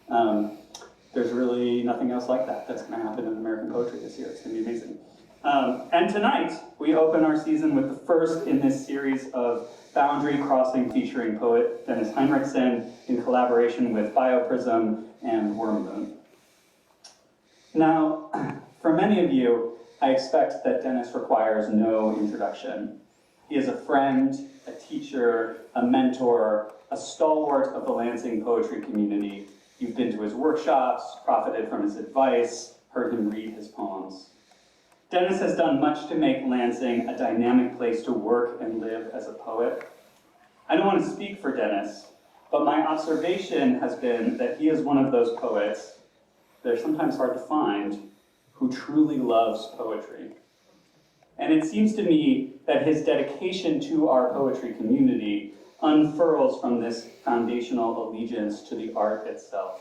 There's really nothing else like that that's going to happen in American poetry this year. It's going to be amazing. And tonight, we open our season with the first in this series of Boundary Crossing featuring poet Dennis Hinrichsen in collaboration with BioPrism and Worm Moon. Now, for many of you, I expect that Dennis requires no introduction. He is a friend, a teacher, a mentor, a stalwart of the Lansing poetry community. You've been to his workshops, profited from his advice, heard him read his poems. Dennis has done much to make Lansing a dynamic place to work and live as a poet. I don't want to speak for Dennis, but my observation has been that he is one of those poets, they're sometimes hard to find, who truly loves poetry. And it seems to me that his dedication to our poetry community unfurls from this foundational allegiance to the art itself.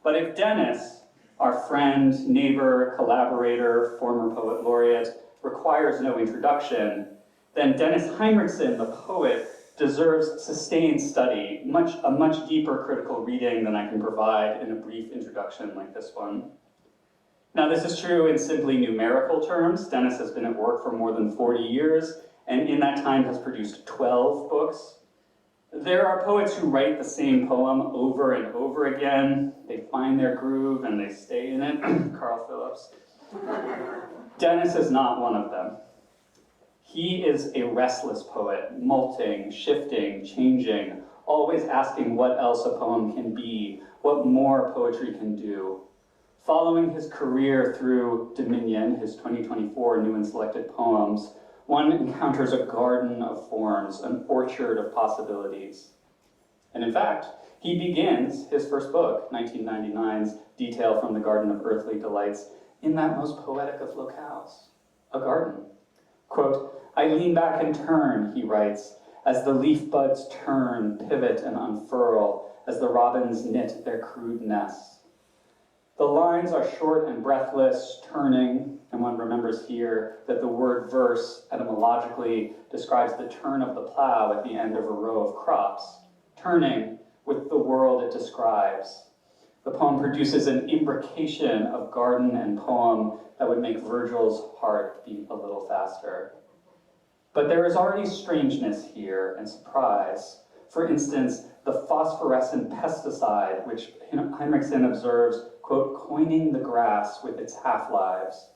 But if Dennis, our friend, neighbor, collaborator, former poet laureate, requires no introduction, then Dennis Hinrichsen, the poet, deserves sustained study, a much deeper critical reading than I can provide in a brief introduction like this one. Now, this is true in simply numerical terms. Dennis has been at work for more than 40 years, and in that time has produced 12 books. There are poets who write the same poem over and over again. They find their groove and they stay in it. Carl Phillips. Dennis is not one of them. He is a restless poet, molting, shifting, changing, always asking what else a poem can be, what more poetry can do. Following his career through Dominion, his 2024 new and selected poems, one encounters a garden of forms, an orchard of possibilities. And in fact, he begins his first book, 1999's Detail from the Garden of Earthly Delights, in that most poetic of locales, a garden. Quote, "I lean back and turn," he writes, "as the leaf buds turn, pivot, and unfurl, as the robins knit their crude nests. The lines are short and breathless, turning, and one remembers here that the word verse etymologically describes the turn of the plow at the end of a row of crops, turning with the world it describes. The poem produces an imbrication of garden and poem that would make Virgil's heart beat a little faster. But there is already strangeness here and surprise. For instance, the phosphorescent pesticide, which Hinrichsen observes, quote, coining the grass with its half-lives.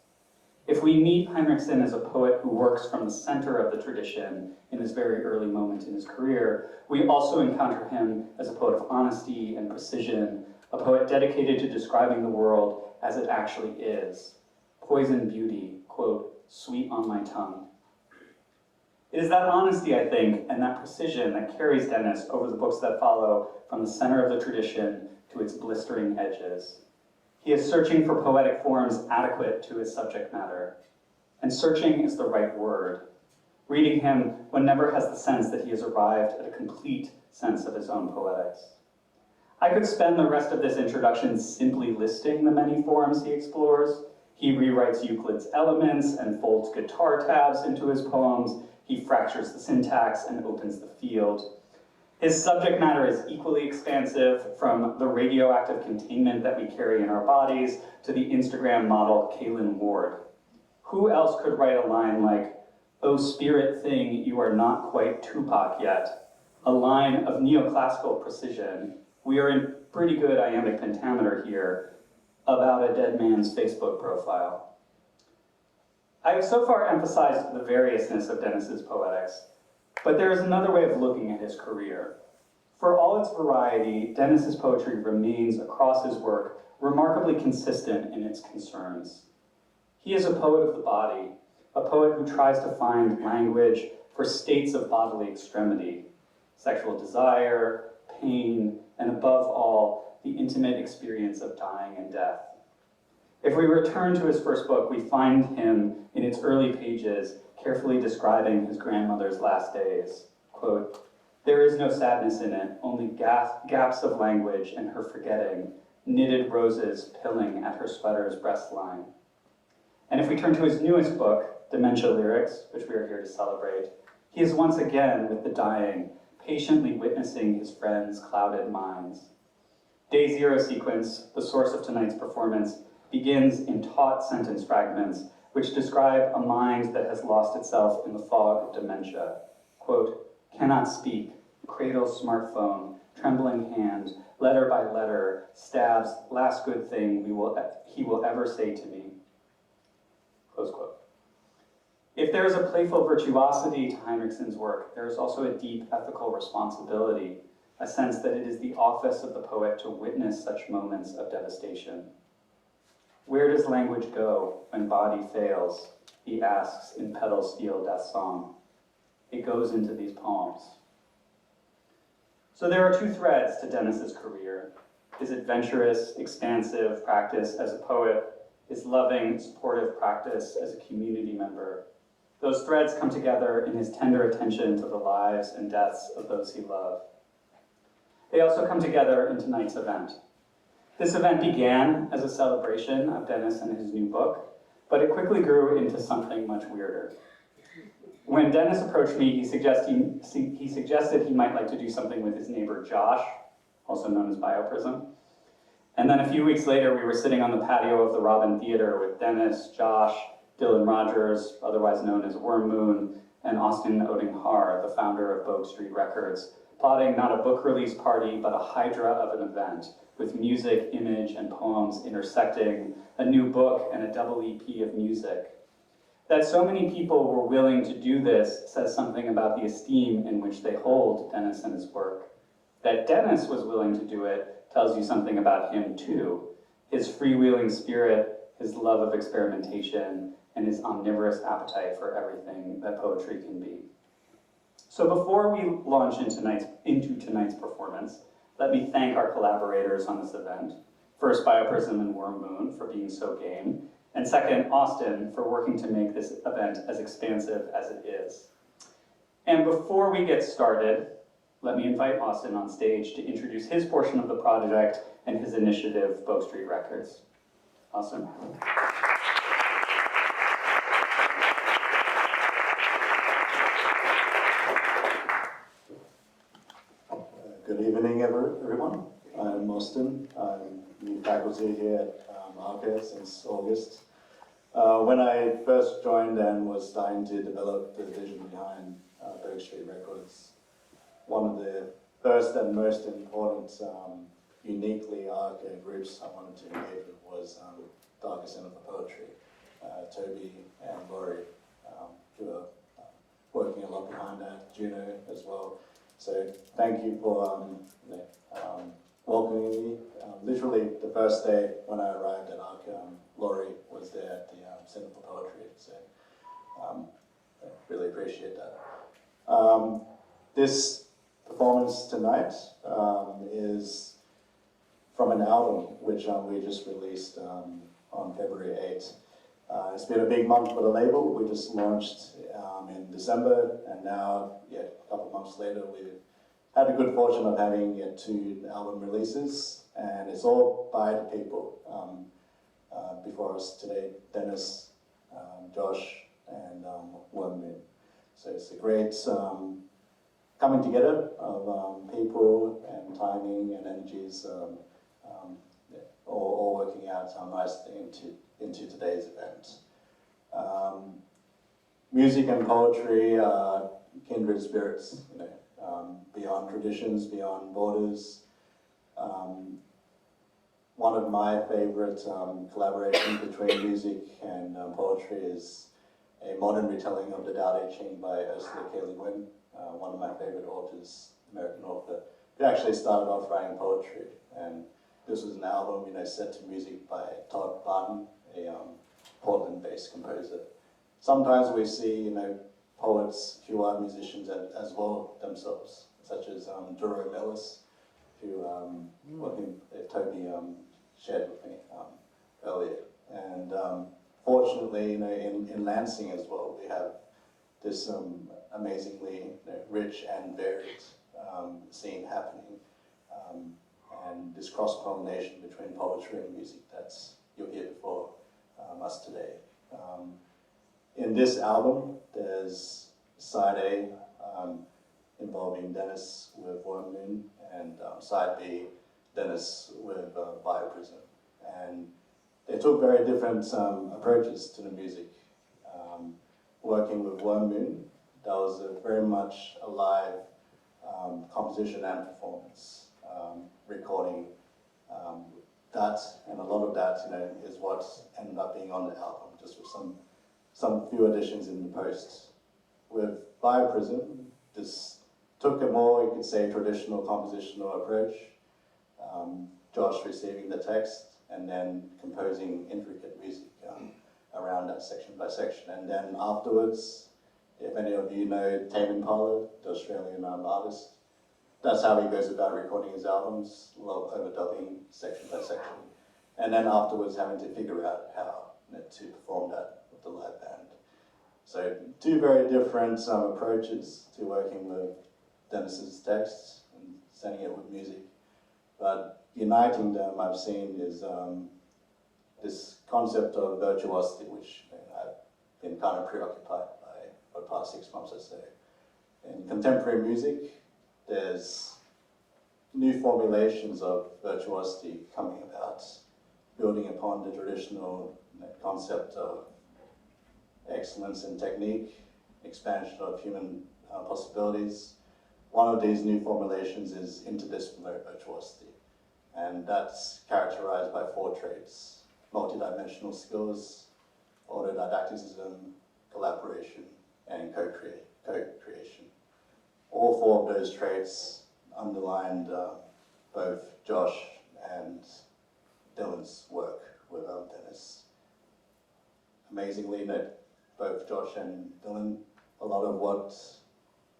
If we meet Hinrichsen as a poet who works from the center of the tradition in this very early moment in his career, we also encounter him as a poet of honesty and precision, a poet dedicated to describing the world as it actually is. Poison beauty, quote, sweet on my tongue. It is that honesty, I think, and that precision that carries Dennis over the books that follow from the center of the tradition to its blistering edges. He is searching for poetic forms adequate to his subject matter. And searching is the right word. Reading him, one never has the sense that he has arrived at a complete sense of his own poetics. I could spend the rest of this introduction simply listing the many forms he explores. He rewrites Euclid's Elements and folds guitar tabs into his poems. He fractures the syntax and opens the field. His subject matter is equally expansive, from the radioactive containment that we carry in our bodies to the Instagram model Kaylin Ward. Who else could write a line like, "Oh spirit thing, you are not quite Tupac yet," a line of neoclassical precision. We are in pretty good iambic pentameter here about a dead man's Facebook profile. I have so far emphasized the variousness of Dennis's poetics, but there is another way of looking at his career. For all its variety, Dennis's poetry remains, across his work, remarkably consistent in its concerns. He is a poet of the body, a poet who tries to find language for states of bodily extremity, sexual desire, pain, and above all, the intimate experience of dying and death. If we return to his first book, we find him in its early pages carefully describing his grandmother's last days. Quote, "There is no sadness in it, only gaps of language and her forgetting, knitted roses pilling at her sweater's breastline." And if we turn to his newest book, Dementia Lyrics, which we are here to celebrate, he is once again with the dying, patiently witnessing his friends' clouded minds. Day zero sequence, the source of tonight's performance, begins in taut sentence fragments which describe a mind that has lost itself in the fog of dementia. Quote, cannot speak, cradle smartphone, trembling hand, letter by letter, stabs, last good thing he will ever say to me. Close quote. If there is a playful virtuosity to Hinrichsen's work, there is also a deep ethical responsibility, a sense that it is the office of the poet to witness such moments of devastation. Where does language go when body fails? He asks in Pedal Steel Death Song. It goes into these poems. So there are two threads to Dennis's career: his adventurous, expansive practice as a poet, his loving, supportive practice as a community member. Those threads come together in his tender attention to the lives and deaths of those he loved. They also come together in tonight's event. This event began as a celebration of Dennis and his new book, but it quickly grew into something much weirder. When Dennis approached me, he suggested he might like to do something with his neighbor Josh, also known as BioPrism. And then a few weeks later, we were sitting on the patio of the Robin Theater with Dennis, Josh, Dylan Rogers, otherwise known as Worm Moon, and Austin Har, the founder of Bogue Street Records, plotting not a book release party, but a hydra of an event, with music, image, and poems intersecting, a new book, and a double EP of music. That so many people were willing to do this says something about the esteem in which they hold Dennis and his work. That Dennis was willing to do it tells you something about him too. His freewheeling spirit, his love of experimentation, and his omnivorous appetite for everything that poetry can be. So before we launch into tonight's performance, let me thank our collaborators on this event. First, BioPrism and Worm Moon for being so game, and second, Austin for working to make this event as expansive as it is. And before we get started, let me invite Austin on stage to introduce his portion of the project and his initiative, Bogue Street Records. Austin. Good evening, everyone. I'm Austin. I'm new faculty here at Laureate since August. When I first joined and was starting to develop the vision behind Bogue Street Records, one of the first and most important, uniquely Arca groups I wanted to engage with was Darker Center for Poetry, Toby and Laurie, who are working a lot behind that, Juno as well. So thank you for welcoming me. Literally the first day when I arrived at Arca, Laurie was there at the Center for Poetry, so I really appreciate that. This performance tonight is from an album which we just released on February 8th. It's been a big month for the label. We just launched in December, and now, a couple of months later, we've had the good fortune of having 2 album releases, and it's all by the people before us today: Dennis, Josh, and Worm Moon. So it's a great coming together of people and timing and energies, all working out nicely into today's event. Music and poetry are kindred spirits, beyond traditions, beyond borders. One of my favorite collaborations between music and poetry is a modern retelling of the Tao Te Ching by Ursula K. Le Guin, one of my favorite authors, American author, who actually started off writing poetry. And this was an album, set to music by Todd Barton, a Portland-based composer. Sometimes we see, poets who are musicians as well themselves, such as Jerome Ellis, who Toby shared with me earlier. And fortunately, in Lansing as well, we have this amazingly rich and varied scene happening, and this cross-pollination between poetry and music that's you'll hear before us today. In this album, there's side A involving Dennis with Worm Moon, and side B Dennis with BioPrism. And they took very different approaches to the music. Working with Worm Moon, that was a very much a live composition and performance, recording that, and a lot of that, is what ended up being on the album, just with some few additions in the post. With BioPrism, this took a more, you could say, traditional compositional approach. Josh receiving the text and then composing intricate music around that section by section. And then afterwards, if any of you know Tame Impala, the Australian artist, that's how he goes about recording his albums, overdubbing section by section. And then afterwards having to figure out how to perform that with the live band. So two very different approaches to working with Dennis's texts and sending it with music. But uniting them, I've seen, is this concept of virtuosity, which I've been kind of preoccupied by for the past 6 months or so. In contemporary music, there's new formulations of virtuosity coming about, building upon the traditional concept of excellence in technique, expansion of human possibilities. One of these new formulations is interdisciplinary virtuosity, and that's characterized by 4 traits: multidimensional skills, autodidacticism, collaboration, and co-creation. All 4 of those traits underlined both Josh and Dylan's work with Dennis. Amazingly, both Josh and Dylan, a lot of what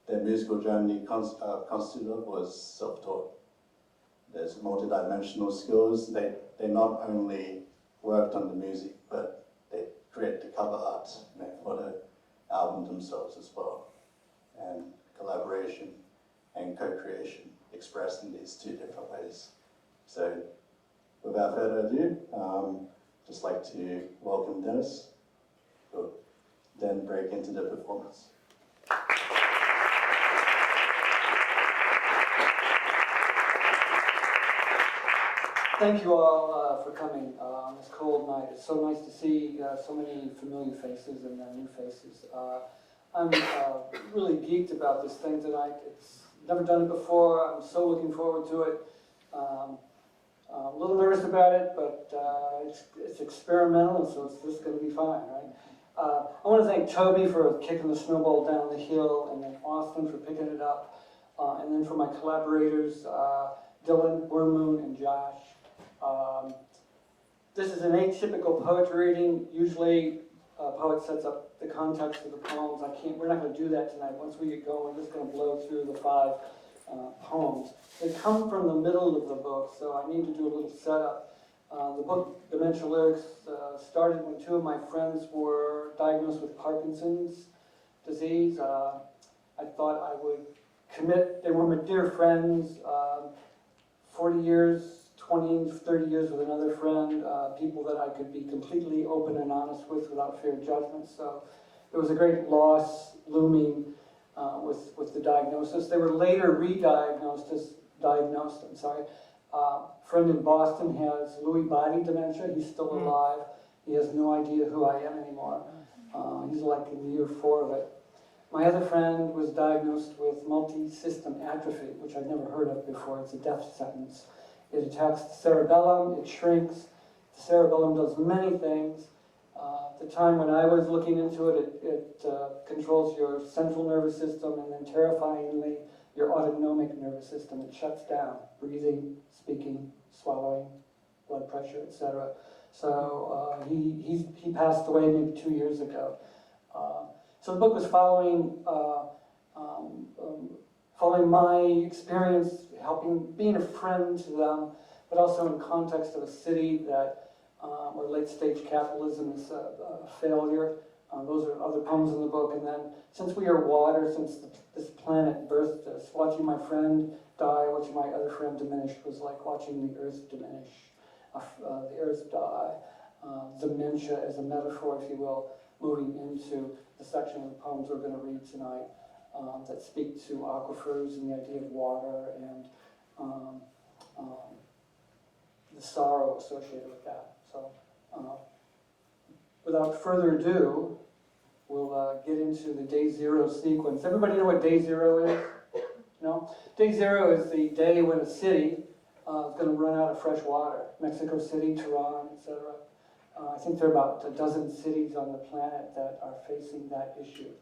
their musical journey consisted of was self-taught. There's multidimensional skills. They not only worked on the music, but they created the cover art for the album themselves as well. And collaboration and co-creation expressed in these 2 different ways. So without further ado, just like to welcome Dennis. We'll then break into the performance. Thank you all for coming on this cold night. It's so nice to see so many familiar faces and new faces. I'm really geeked about this thing tonight. It's never done it before. I'm so looking forward to it. A little nervous about it, but it's experimental, so it's just going to be fine, right? I want to thank Toby for kicking the snowball down the hill, and then Austin for picking it up, and then for my collaborators, Dylan, Worm Moon, and Josh. This is an atypical poetry reading. Usually, a poet sets up the context of the poems. We're not going to do that tonight. Once we get going, we're just going to blow through the 5 poems. They come from the middle of the book, so I need to do a little setup. The book, Dementia Lyrics, started when 2 of my friends were diagnosed with Parkinson's disease. I thought I would commit. They were my dear friends, 40 years, 20, 30 years with another friend, people that I could be completely open and honest with without fear of judgment. So there was a great loss looming with the diagnosis. They were later re-diagnosed A friend in Boston has Lewy body dementia. He's still alive. He has no idea who I am anymore. He's like in year 4 of it. My other friend was diagnosed with multi-system atrophy, which I've never heard of before. It's a death sentence. It attacks the cerebellum, it shrinks. The cerebellum does many things. At the time when I was looking into it, it controls your central nervous system, and then terrifyingly, your autonomic nervous system. It shuts down breathing, speaking, swallowing, blood pressure, etc. So he passed away maybe 2 years ago. So the book was following my experience, being a friend to them, but also in context of a city that where late-stage capitalism is a failure. Those are other poems in the book. And then, since we are water, since this planet birthed us, watching my friend die, watching my other friend diminish was like watching the earth diminish, the earth die. Dementia as a metaphor, if you will, moving into the section of the poems we're going to read tonight that speak to aquifers and the idea of water and sorrow associated with that. So, without further ado, we'll get into the day zero sequence. Everybody know what day zero is? No? Day zero is the day when a city is going to run out of fresh water. Mexico City, Tehran, etc. I think there are about a dozen cities on the planet that are facing that issue.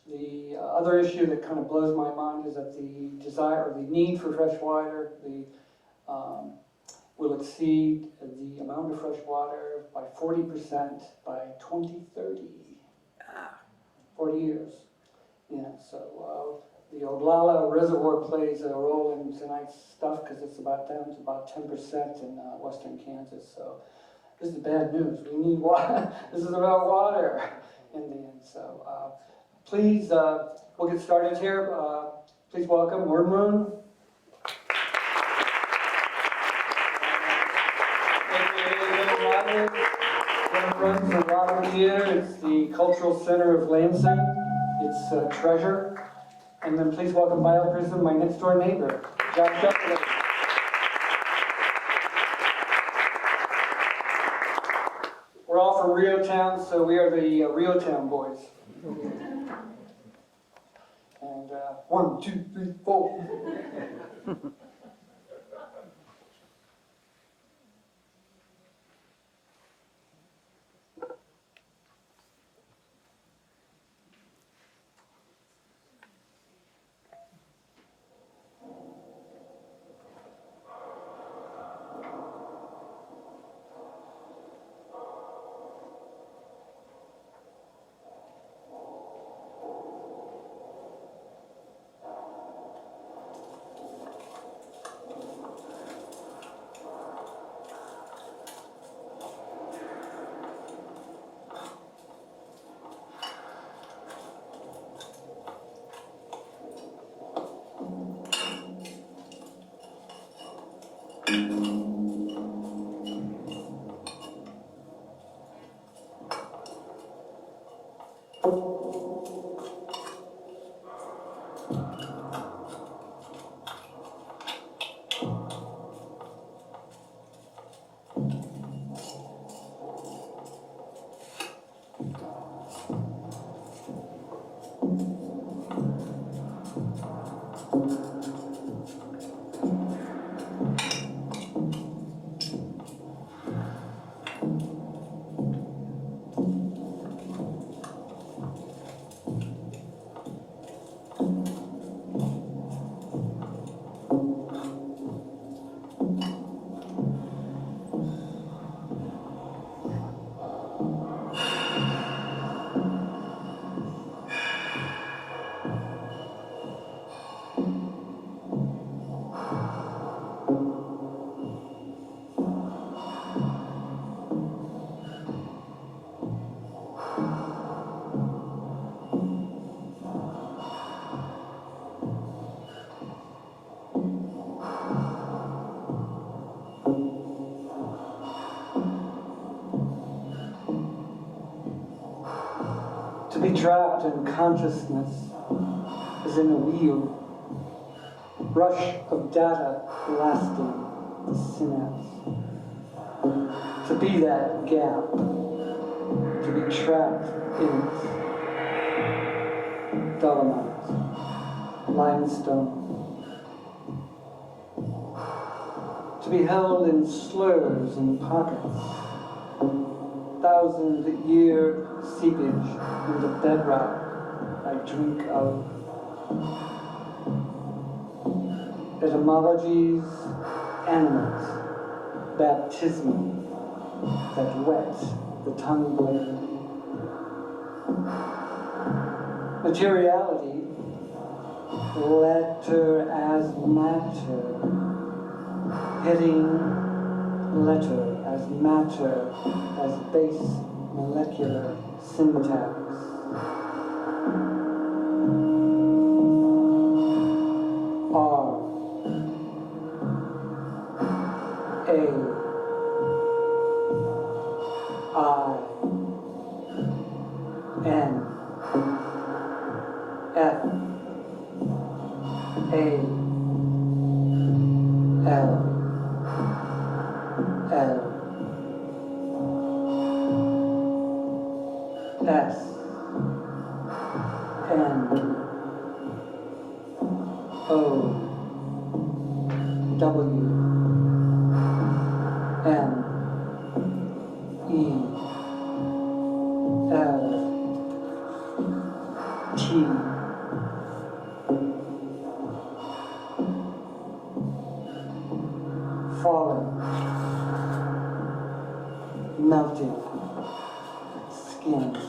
The other issue that kind of blows my mind is that the desire or the need for fresh water will exceed the amount of fresh water by 40% by 2030. 40 years. Yeah, so the Oglala Reservoir plays a role in tonight's stuff because it's about down to about 10% in western Kansas. So this is bad news. We need water. This is about water in the end. So please, we'll get started here. Please welcome Worm Moon. Runs the Laureate. It's the cultural center of Lansing. It's a treasure. And then please welcome BioPrism, my next door neighbor, John Shepherd. We're all from Rio Town, so we are the Rio Town boys. And 1, 2, 3, 4. To be trapped in consciousness is in a wheel, rush of data lasting the synapse. To be that gap, to be trapped in it. Dolomite, limestone. To be held in slurs and pockets. 1,000-year seepage into bedrock I drink of. Etymologies, animals, baptismal, that wet the tongue blade. Materiality, letter as matter, heading letter as matter, as base molecular syntax. R, A, I, N, F, A, L, W M E L T falling, melting, skin.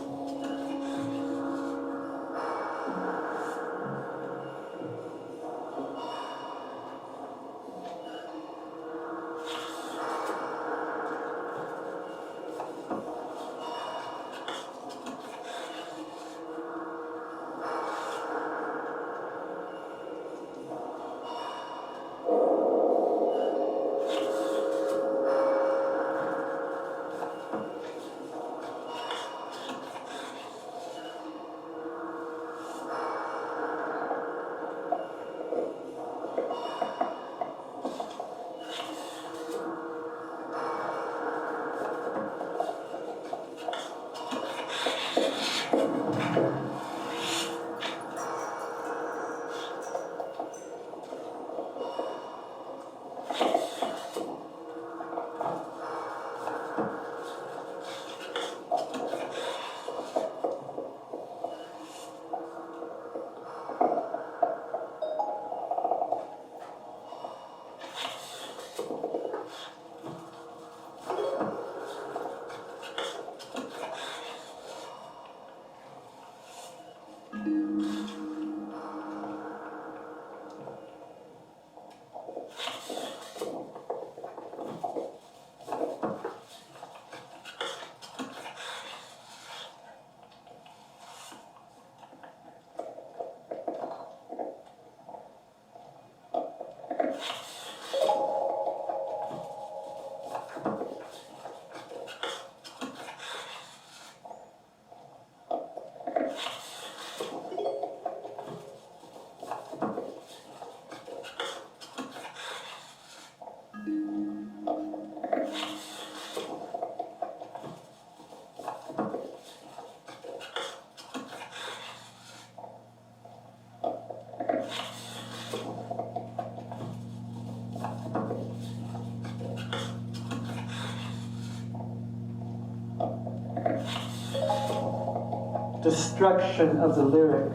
Destruction of the lyric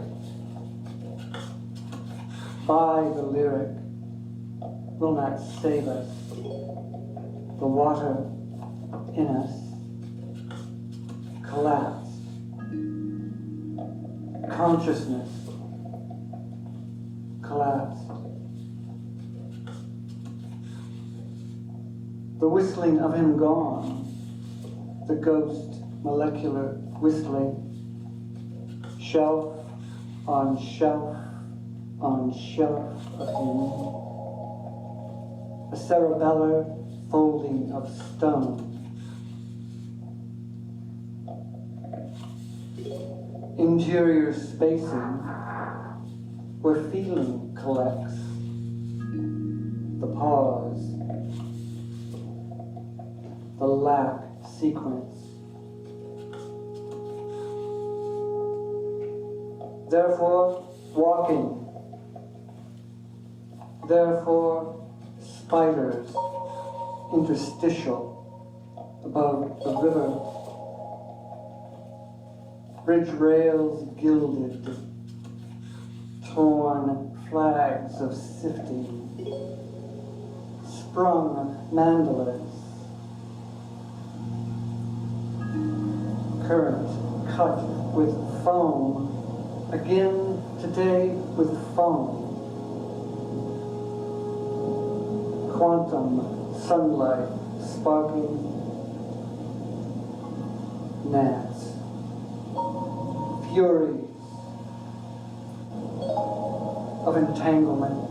by the lyric will not save us. The water in us collapsed. Consciousness collapsed. The whistling of him gone, the ghost molecular whistling, shelf on shelf on shelf of him, a cerebellar folding of stone. Interior spacing where feeling collects, the pause, the lack sequence. Therefore, walking. Therefore, spiders, interstitial, above the river. Bridge rails gilded, torn flags of sifting, sprung mandalas, current cut with foam, again today with foam. Quantum sunlight sparking, gnats, furies of entanglement.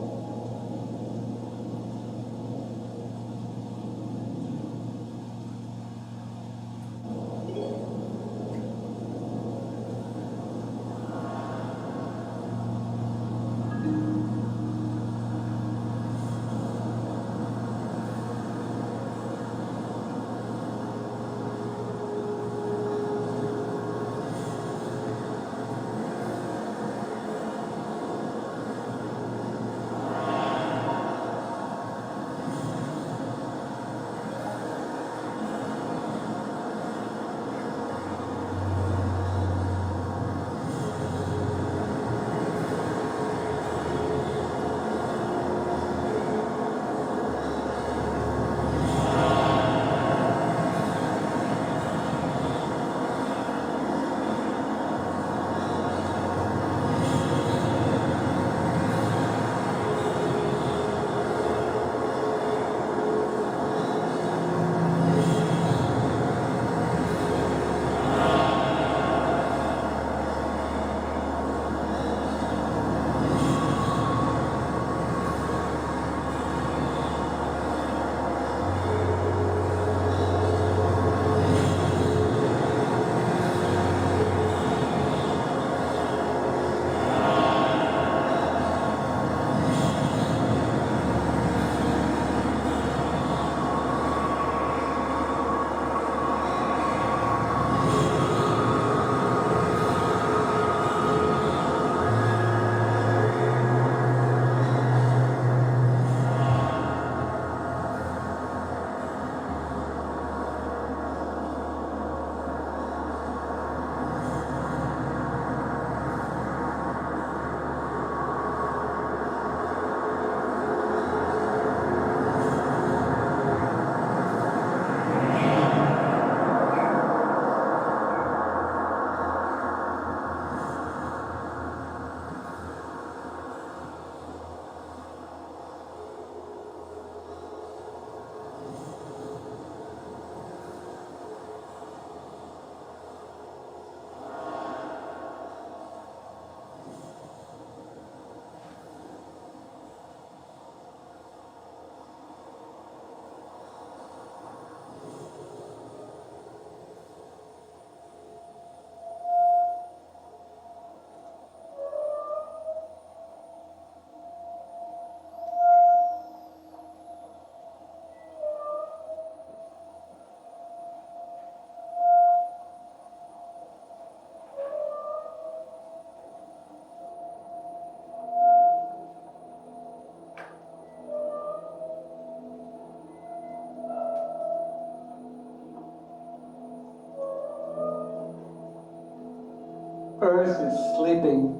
Earth is sleeping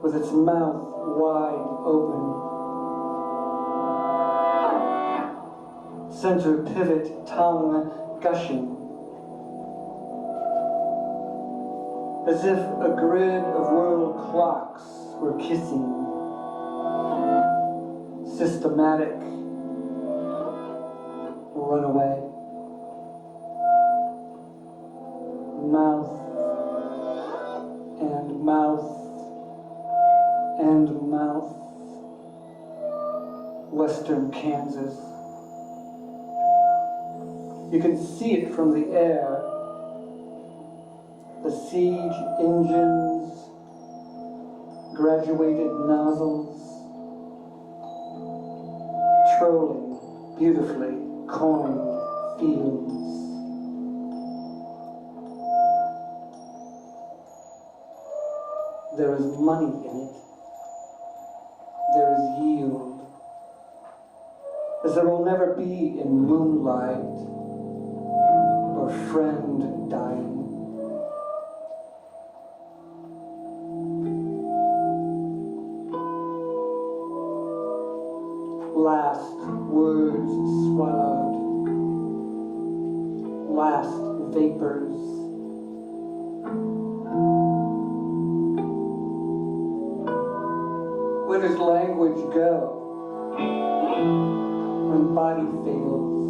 with its mouth wide open. Center pivot, tongue gushing. As if a grid of world clocks were kissing. Systematic runaway. Mouth and mouth and mouth. Western Kansas. You can see it from the air. The siege engines, graduated nozzles, trolling beautifully coined fields. There is money in it. There is yield. As there will never be in moonlight or friend dying. Last words swallowed, last vapors. Where does language go when body fails?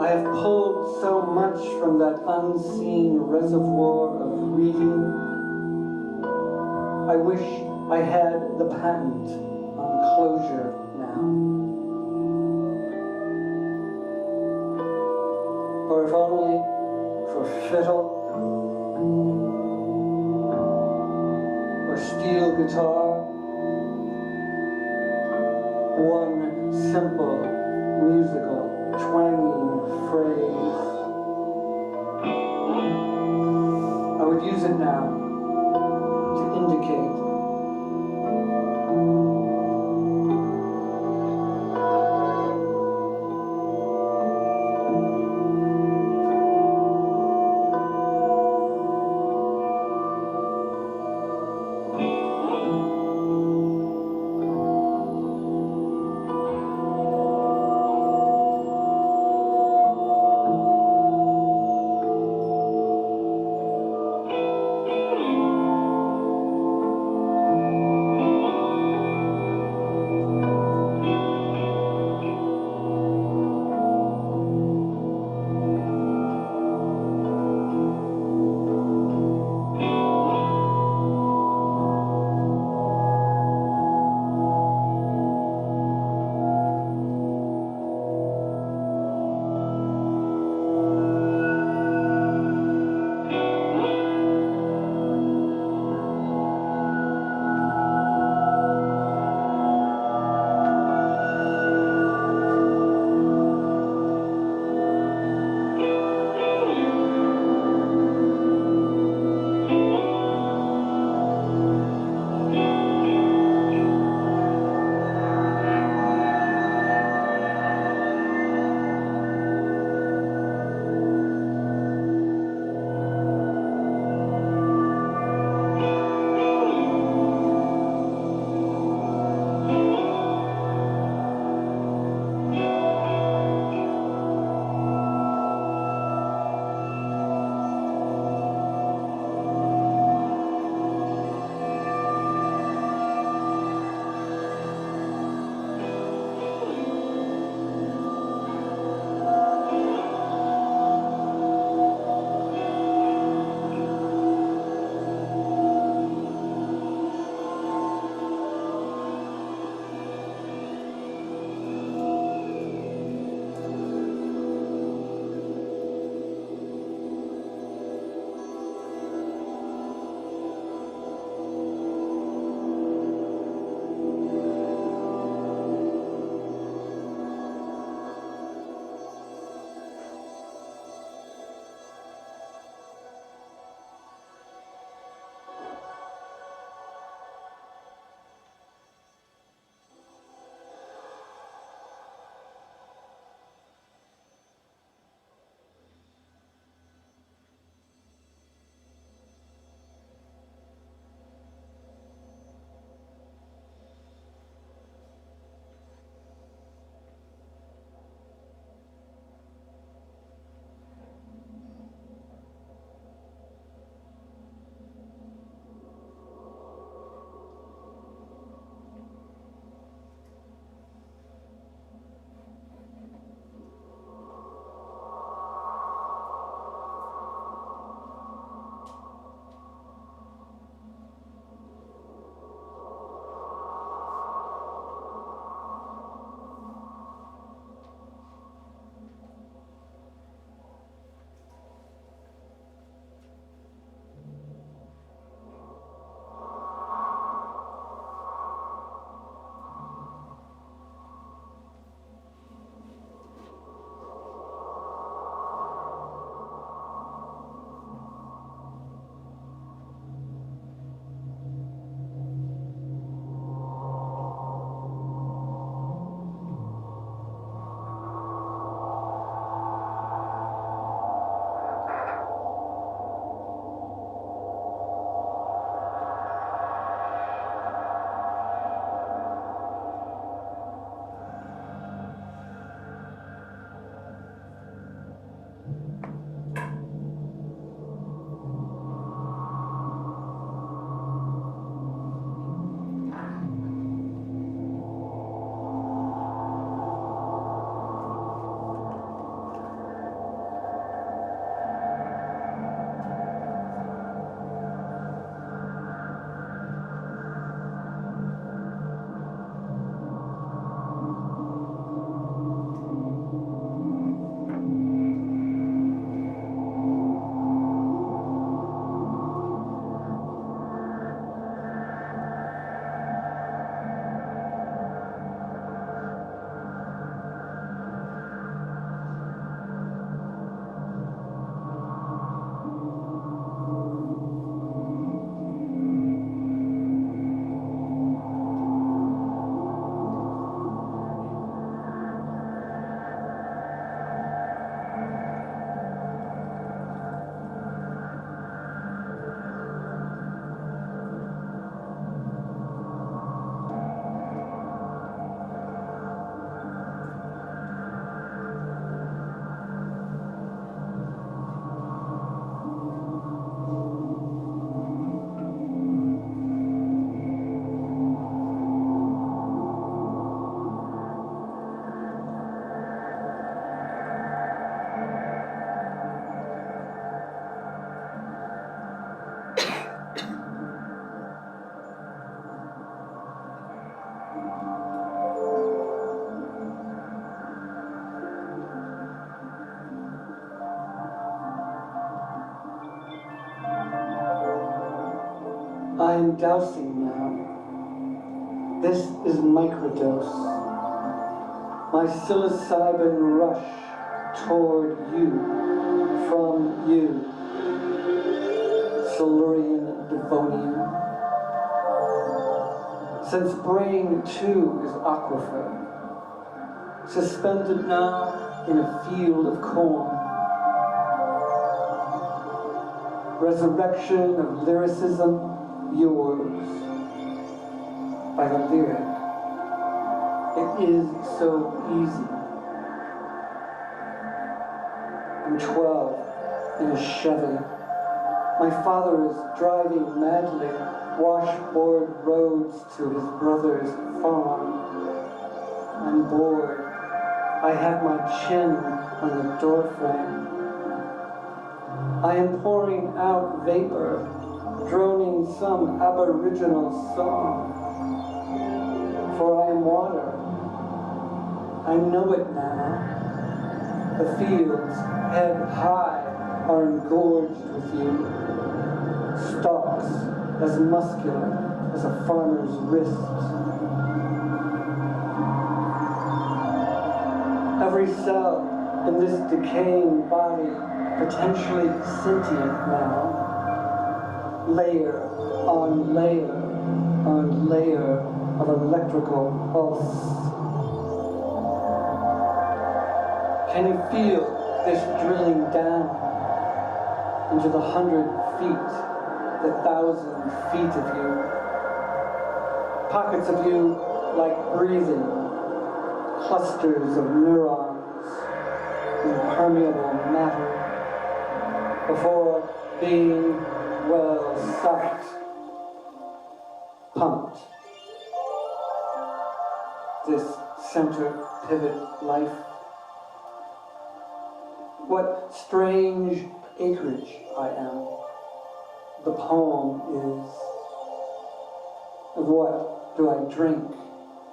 I have pulled so much from that unseen reservoir of reading. I wish I had the patent on closure now. Or if only for fiddle or steel guitar, one simple musical twanging phrase. I would use it now to indicate am dousing now. This is microdose. My psilocybin rush toward you, from you. Silurian Devonian. Since brain too is aquifer, suspended now in a field of corn. Resurrection of lyricism, yours, by the lyric. It is so easy. I'm 12 in a Chevy. My father is driving madly washboard roads to his brother's farm. I'm bored. I have my chin on the doorframe. I am pouring out vapor, droning some aboriginal song. For I am water. I know it now. The fields, head high, are engorged with you. Stalks as muscular as a farmer's wrist. Every cell in this decaying body potentially sentient now. Layer on layer on layer of electrical pulse. Can you feel this drilling down into the 100 feet, the 1,000 feet of you? Pockets of you like breathing, clusters of neurons, impermeable matter, before being well sucked, pumped. This center pivot life. What strange acreage I am. The poem is. Of what do I drink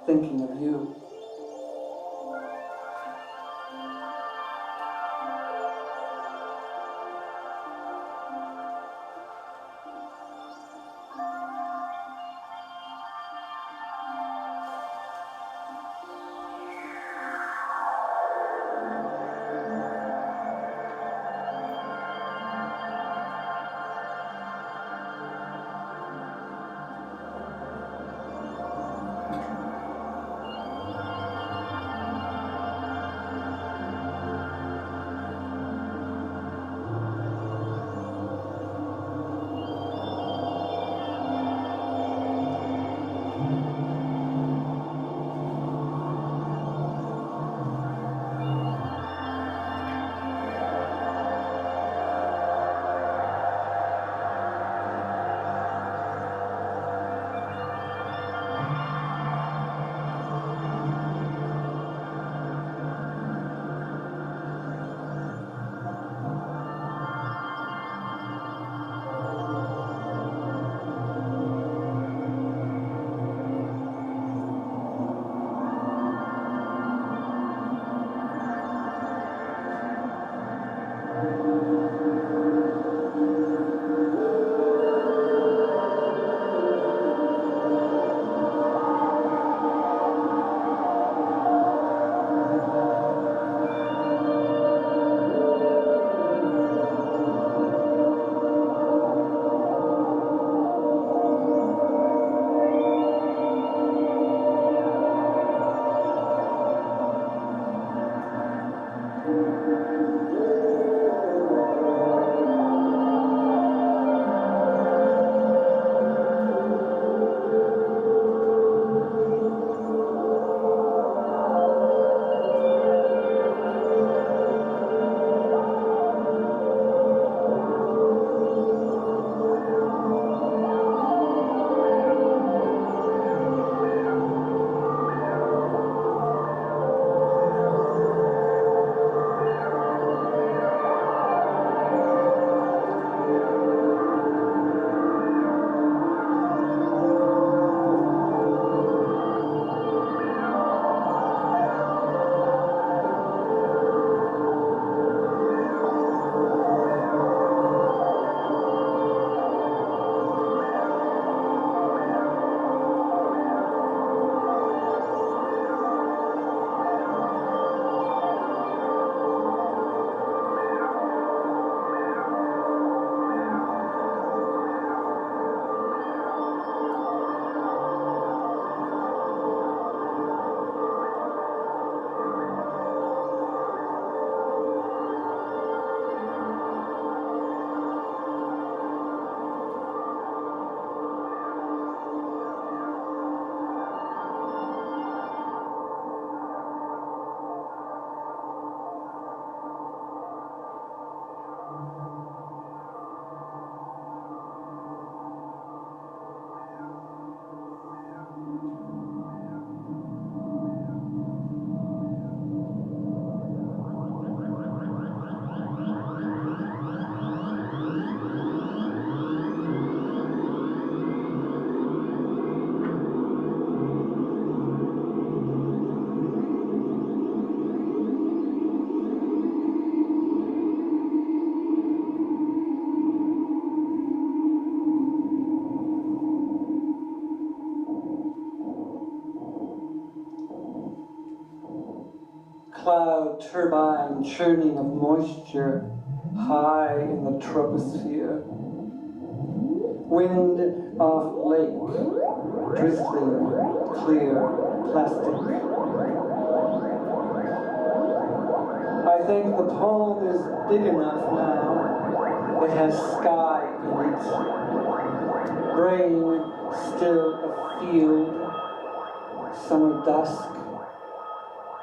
thinking of you? cloud turbine churning of moisture high in the troposphere. Wind off lake, drizzling, clear, plastic. I think the poem is big enough now. It has sky in it. Brain still afield. Summer dusk.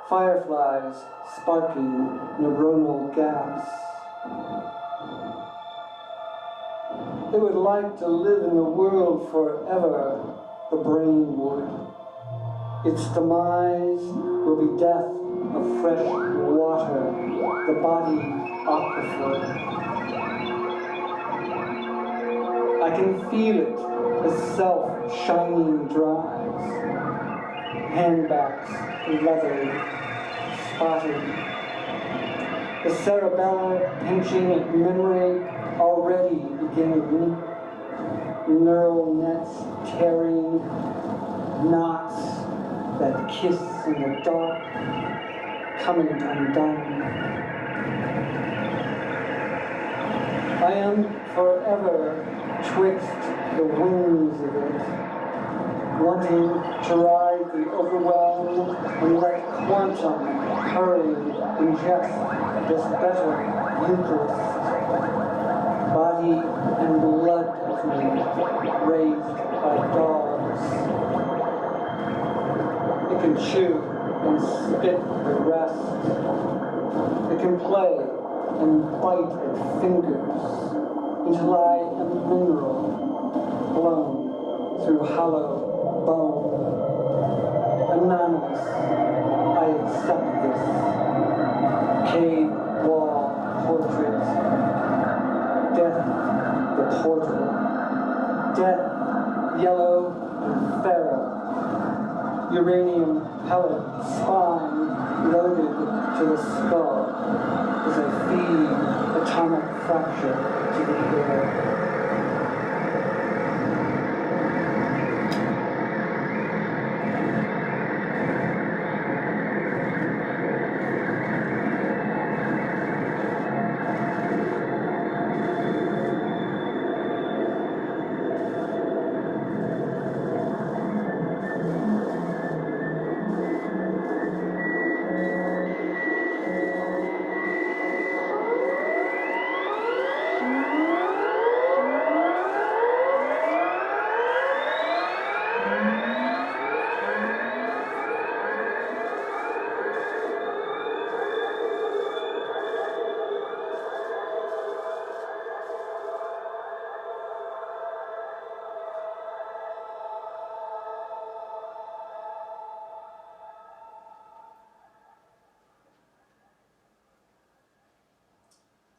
Fireflies sparking neuronal gaps. It would like to live in the world forever, the brain would. Its demise will be death of fresh water, the body aquifer. I can feel it as self-shining drives. Handbags, leathered, spotted. The cerebellar pinching at memory already beginning. Neural nets tearing, knots that kiss in the dark, coming undone. I am forever twixt the wings of it, wanting to ride the overwhelm and let quantum hurry ingest this better Eucharist. Body and blood of me, raised by dogs. It can chew and spit the rest. It can play and bite at fingers until I am mineral, blown through hollow bone. Anonymous, I accept this. Cave wall portrait. Death, the portal. Death, yellow and feral. Uranium pellet spine loaded to the skull as I feed atomic fracture to the air.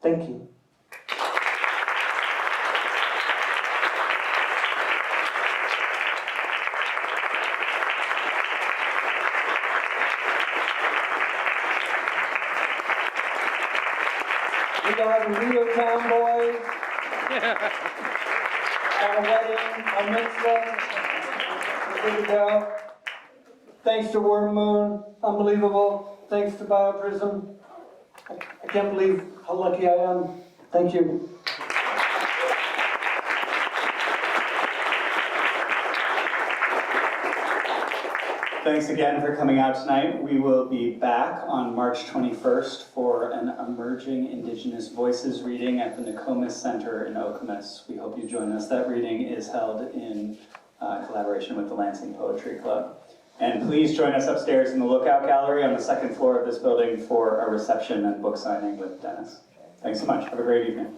Thank you. We got a Rio Town boys, and a wedding, a mitzvah. We're good to go. Thanks to Worm Moon, unbelievable. Thanks to BioPrism. I can't believe how lucky I am. Thank you. Thanks again for coming out tonight. We will be back on March 21st for an Emerging Indigenous Voices reading at the Nokomis Center in Okemos. We hope you join us. That reading is held in collaboration with the Lansing Poetry Club. And please join us upstairs in the Lookout Gallery on the second floor of this building for a reception and book signing with Dennis. Thanks so much. Have a great evening.